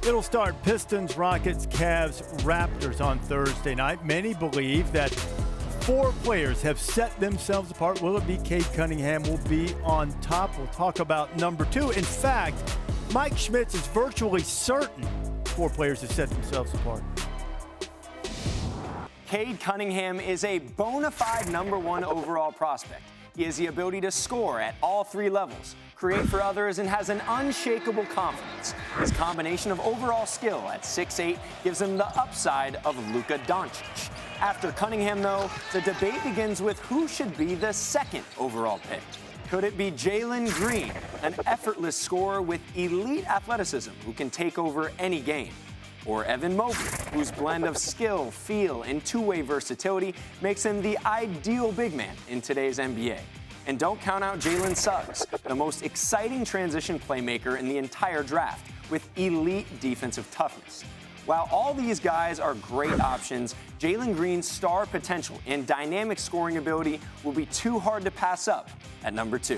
It'll start Pistons, Rockets, Cavs, Raptors on Thursday night. Many believe that 4 players have set themselves apart. Will it be Cade Cunningham will be on top? We'll talk about number 2. In fact, Mike Schmitz is virtually certain 4 players have set themselves apart. Cade Cunningham is a bona fide number 1 overall prospect. He has the ability to score at all 3 levels, create for others, and has an unshakable confidence. His combination of overall skill at 6'8" gives him the upside of Luka Doncic. After Cunningham, though, the debate begins with who should be the 2nd overall pick. Could it be Jalen Green, an effortless scorer with elite athleticism who can take over any game? Or Evan Mobley, whose blend of skill, feel, and two-way versatility makes him the ideal big man in today's NBA. And don't count out Jalen Suggs, the most exciting transition playmaker in the entire draft, with elite defensive toughness. While all these guys are great options, Jalen Green's star potential and dynamic scoring ability will be too hard to pass up at number 2.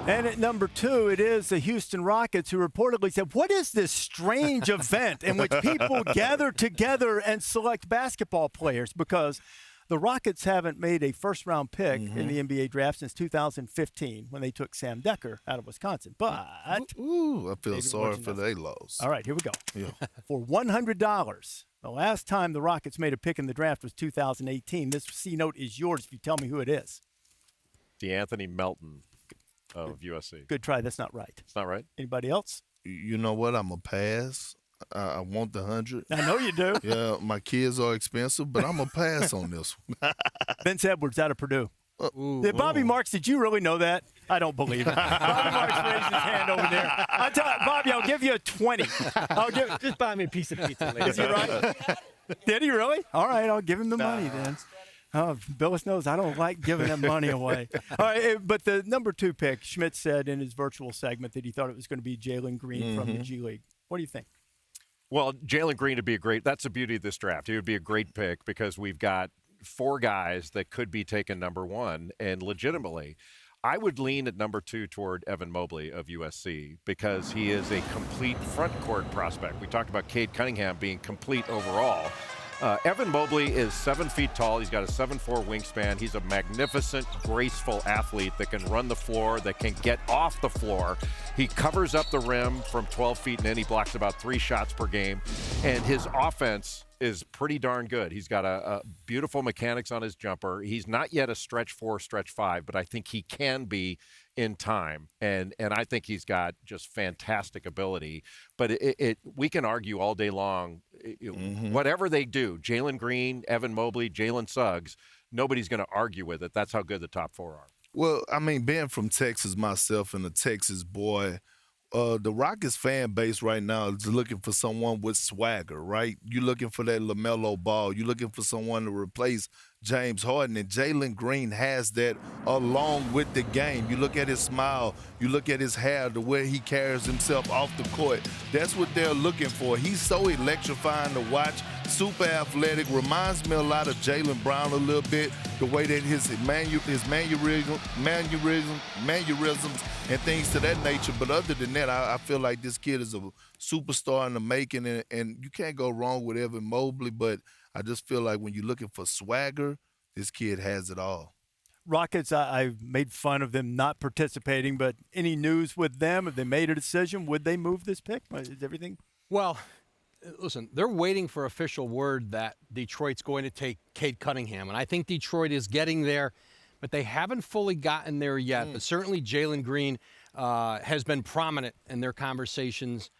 And at number 2, it is the Houston Rockets, who reportedly said, what is this strange event in which people gather together and select basketball players? Because the Rockets haven't made a first-round pick in the NBA draft since 2015 when they took Sam Decker out of Wisconsin. But I feel sorry for their loss. All right, here we go. Yeah. For $100, the last time the Rockets made a pick in the draft was 2018. This C-note is yours if you tell me who it is. DeAnthony Melton of USC. Good try. That's not right. It's not right? Anybody else? You know what? I'm going to pass. I want the 100. I know you do. Yeah, my kids are expensive, but I'm going to pass on this one. Vince Edwards out of Purdue. Bobby Marks, did you really know that? I don't believe it. Bobby Marks raised his hand over there. Bobby, I'll give you a 20. Just buy me a piece of pizza later. Is he right? Did he really? All right, I'll give him the money then. Oh, Bilas knows I don't like giving him money away. All right, but the number 2 pick, Schmitz said in his virtual segment that he thought it was going to be Jalen Green from the G League. What do you think? Well, Jalen Green would be that's the beauty of this draft. He would be a great pick because we've got 4 guys that could be taken number 1, and legitimately, I would lean at number 2 toward Evan Mobley of USC because he is a complete front court prospect. We talked about Cade Cunningham being complete overall. Evan Mobley is 7 feet tall. He's got a 7'4" wingspan. He's a magnificent, graceful athlete that can run the floor, that can get off the floor. He covers up the rim from 12 feet and in. He blocks about 3 shots per game. And his offense is pretty darn good. He's got a beautiful mechanics on his jumper. He's not yet a stretch 4, stretch 5, but I think he can be in time. And I think he's got just fantastic ability. But we can argue all day long, whatever they do, Jalen Green, Evan Mobley, Jalen Suggs, nobody's going to argue with it. That's how good the top 4 are. Well, I mean, being from Texas myself and a Texas boy, the Rockets fan base right now is looking for someone with swagger, right? You're looking for that LaMelo Ball. You're looking for someone to replace James Harden, and Jalen Green has that along with the game. You look at his smile, you look at his hair, the way he carries himself off the court. That's what they're looking for. He's so electrifying to watch, super athletic, reminds me a lot of Jaylen Brown a little bit, the way that his mannerisms and things to that nature. But other than that, I feel like this kid is a superstar in the making, and you can't go wrong with Evan Mobley, but I just feel like when you're looking for swagger, this kid has it all. Rockets, I made fun of them not participating, but any news with them? Have they made a decision? Would they move this pick? Is everything? Well, listen, they're waiting for official word that Detroit's going to take Cade Cunningham, and I think Detroit is getting there, but they haven't fully gotten there yet. But certainly Jalen Green has been prominent in their conversations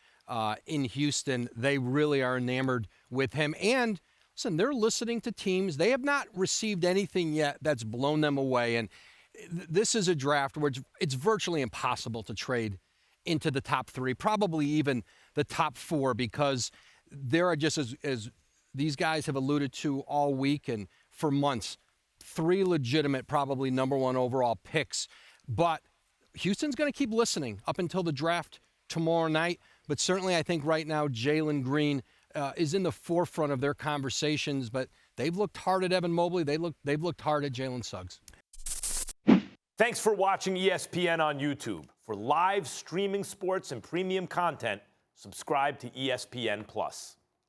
in Houston. They really are enamored with him. And listen, they're listening to teams. They have not received anything yet that's blown them away. And this is a draft where it's virtually impossible to trade into the top 3, probably even the top 4, because there are just, as these guys have alluded to all week and for months, 3 legitimate, probably number 1 overall picks. But Houston's going to keep listening up until the draft tomorrow night. But certainly I think right now Jalen Green is in the forefront of their conversations. But they've looked hard at Evan Mobley. They've looked hard at Jalen Suggs. Thanks for watching ESPN on YouTube. For live streaming sports and premium content, subscribe to ESPN+.